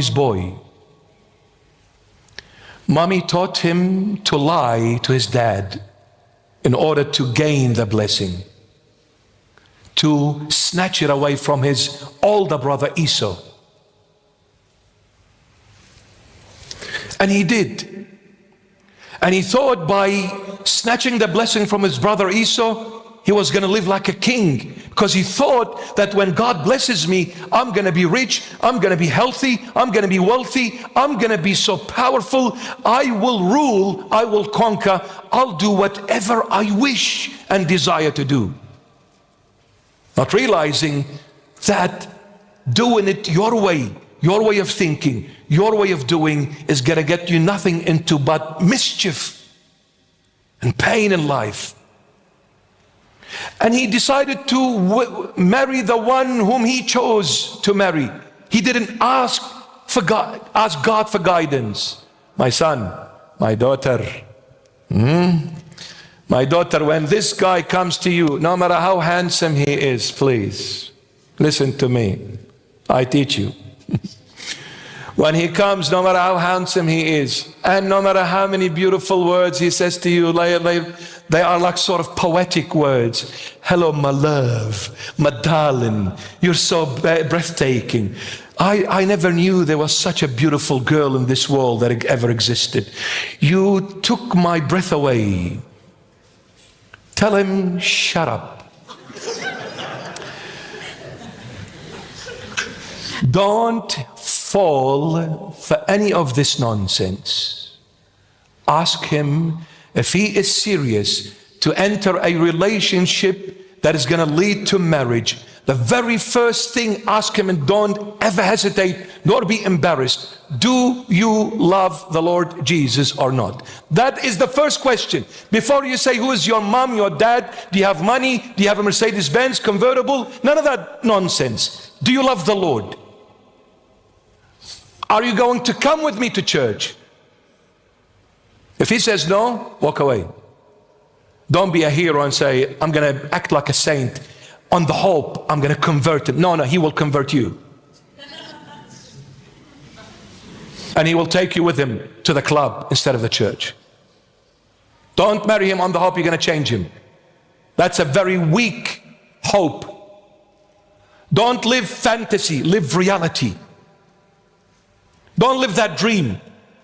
mommy's boy. Mommy taught him to lie to his dad in order to gain the blessing, to snatch it away from his older brother Esau. And he did. And he thought by snatching the blessing from his brother Esau, he was going to live like a king, because he thought that when God blesses me, I'm going to be rich, I'm going to be healthy, I'm going to be wealthy, I'm going to be so powerful, I will rule, I will conquer, I'll do whatever I wish and desire to do. Not realizing that doing it your way of thinking, your way of doing is going to get you nothing into but mischief and pain in life. And he decided to marry the one whom he chose to marry. He didn't ask God for guidance. My son, my daughter, my daughter, when this guy comes to you, no matter how handsome he is, please listen to me. I teach you. When he comes, no matter how handsome he is, and no matter how many beautiful words he says to you, they are like sort of poetic words. Hello, my love, my darling, you're so breathtaking. I never knew there was such a beautiful girl in this world that ever existed. You took my breath away. Tell him, shut up. Don't fall for any of this nonsense. Ask him if he is serious to enter a relationship that is going to lead to marriage. The very first thing, ask him, and don't ever hesitate nor be embarrassed. Do you love the Lord Jesus or not? That is the first question. Before you say, who is your mom, your dad? Do you have money? Do you have a Mercedes-Benz convertible? None of that nonsense. Do you love the Lord? Are you going to come with me to church? If he says no, walk away. Don't be a hero and say, I'm going to act like a saint on the hope I'm going to convert him. No, he will convert you. And he will take you with him to the club instead of the church. Don't marry him on the hope you're going to change him. That's a very weak hope. Don't live fantasy, live reality. Don't live that dream.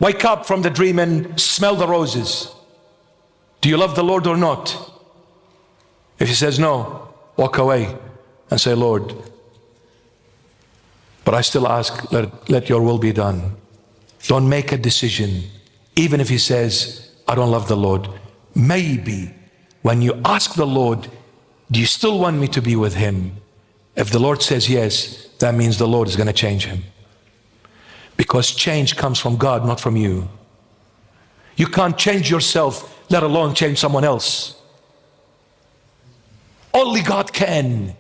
Wake up from the dream and smell the roses. Do you love the Lord or not? If he says no, walk away and say, Lord, but I still ask, let your will be done. Don't make a decision, even if he says, I don't love the Lord. Maybe when you ask the Lord, do you still want me to be with him? If the Lord says yes, that means the Lord is going to change him. Because change comes from God, not from you. You can't change yourself, let alone change someone else. Only God can.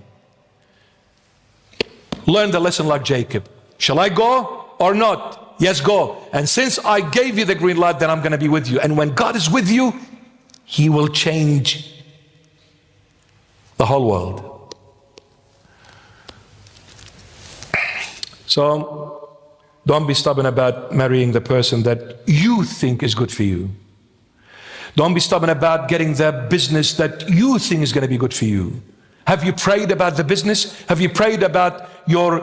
Learn the lesson like Jacob. Shall I go or not? Yes, go. And since I gave you the green light, then I'm going to be with you. And when God is with you, he will change the whole world. So, don't be stubborn about marrying the person that you think is good for you. Don't be stubborn about getting the business that you think is going to be good for you. Have you prayed about the business? Have you prayed about your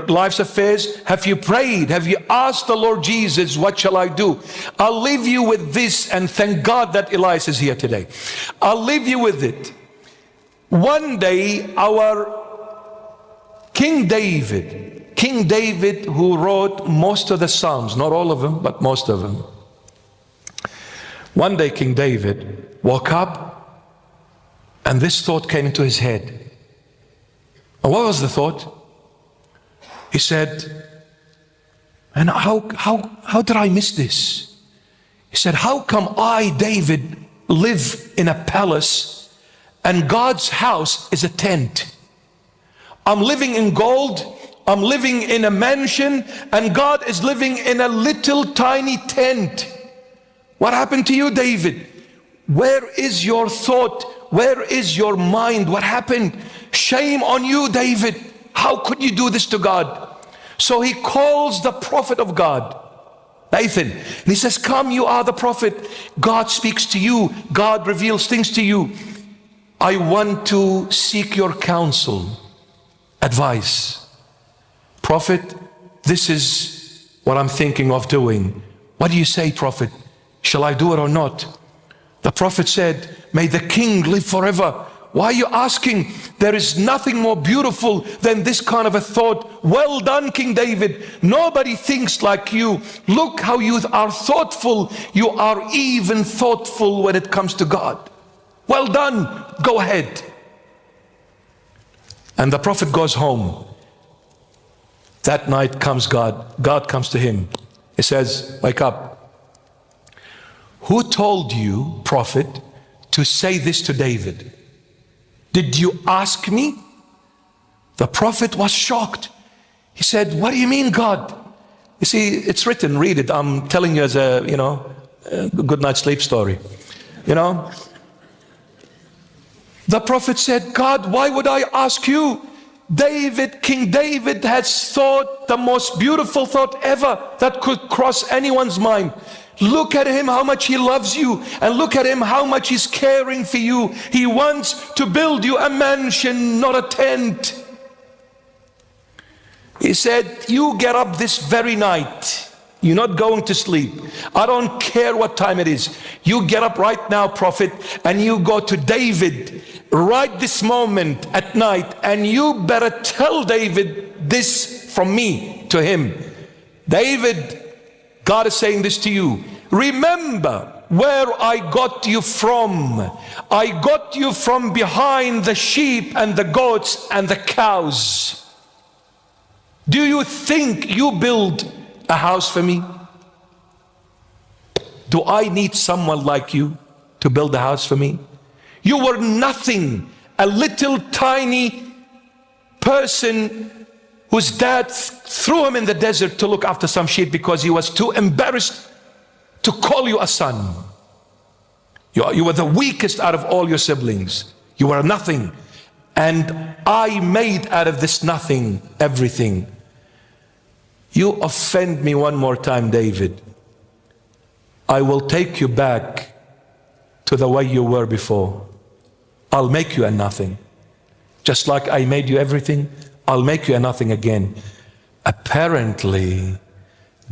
life's affairs? Have you prayed? Have you asked the Lord Jesus, what shall I do? I'll leave you with this, and thank God that Elias is here today. I'll leave you with it. One day, our King David, who wrote most of the Psalms, not all of them, but most of them. One day King David woke up and this thought came into his head. And what was the thought? He said, and how did I miss this? He said, how come I, David, live in a palace and God's house is a tent? I'm living in gold, I'm living in a mansion, and God is living in a little tiny tent. What happened to you, David? Where is your thought? Where is your mind? What happened? Shame on you, David. How could you do this to God? So he calls the prophet of God, Nathan, and he says, come, you are the prophet. God speaks to you. God reveals things to you. I want to seek your counsel, advice. Prophet, this is what I'm thinking of doing. What do you say, prophet? Shall I do it or not? The prophet said, may the king live forever. Why are you asking? There is nothing more beautiful than this kind of a thought. Well done, King David. Nobody thinks like you. Look how you are thoughtful. You are even thoughtful when it comes to God. Well done. Go ahead. And the prophet goes home. That night comes God. God comes to him. He says, wake up. Who told you, prophet, to say this to David? Did you ask me? The prophet was shocked. He said, what do you mean, God? You see, it's written, read it. I'm telling you as a good night's sleep story. The prophet said, God, why would I ask you? King David has thought the most beautiful thought ever that could cross anyone's mind. Look at him, how much he loves you, and look at him, how much he's caring for you. He wants to build you a mansion, not a tent. He said, you get up this very night. You're not going to sleep. I don't care what time it is. You get up right now, prophet, and you go to David right this moment at night, and you better tell David this from me to him. David, God is saying this to you. Remember where I got you from. I got you from behind the sheep and the goats and the cows. Do you think you build a house for me? Do I need someone like you to build a house for me? You were nothing, a little tiny person whose dad threw him in the desert to look after some sheep because he was too embarrassed to call you a son. You were the weakest out of all your siblings. You were nothing. And I made out of this nothing everything. You offend me one more time, David. I will take you back to the way you were before. I'll make you a nothing. Just like I made you everything, I'll make you a nothing again. Apparently,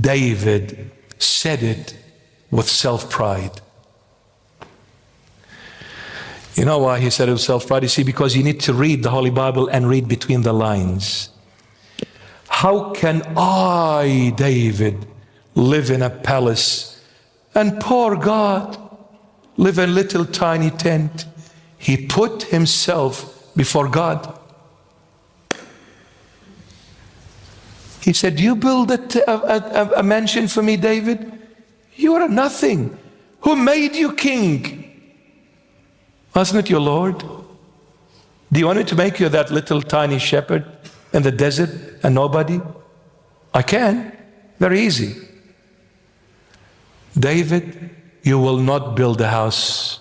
David said it with self-pride. You know why he said it with self-pride? You see, because you need to read the Holy Bible and read between the lines. How can I, David, live in a palace and poor God live in a little tiny tent? He put himself before God. He said, you build a mansion for me, David? You are nothing. Who made you king? Wasn't it your Lord? Do you want me to make you that little tiny shepherd in the desert, a nobody? I can. Very easy. David, you will not build a house,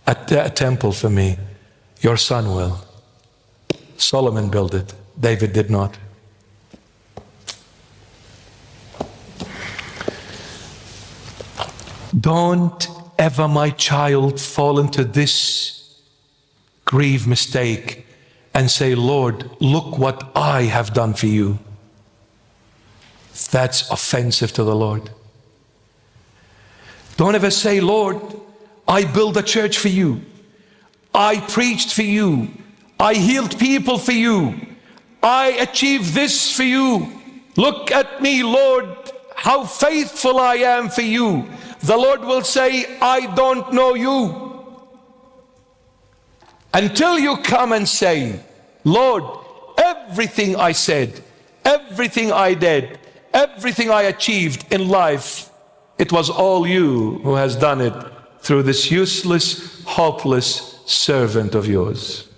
a temple for me. Your son will. Solomon built it. David did not. Don't ever, my child, fall into this grave mistake and say, Lord, look what I have done for you. That's offensive to the Lord. Don't ever say, Lord, I built a church for you. I preached for you. I healed people for you. I achieved this for you. Look at me, Lord, how faithful I am for you. The Lord will say, I don't know you. Until you come and say, Lord, everything I said, everything I did, everything I achieved in life, it was all you who has done it through this useless, hopeless servant of yours.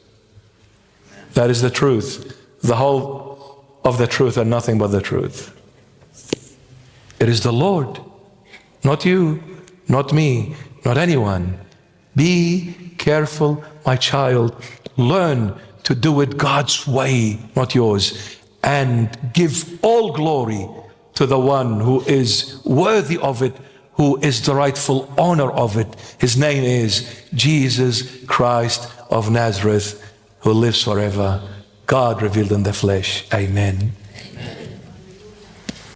That is the truth. The whole of the truth and nothing but the truth. It is the Lord. Not you, not me, not anyone. Be careful, my child. Learn to do it God's way, not yours. and give all glory to the one who is worthy of it, who is the rightful honor of it. His name is Jesus Christ of Nazareth, who lives forever. God revealed in the flesh. Amen. Amen.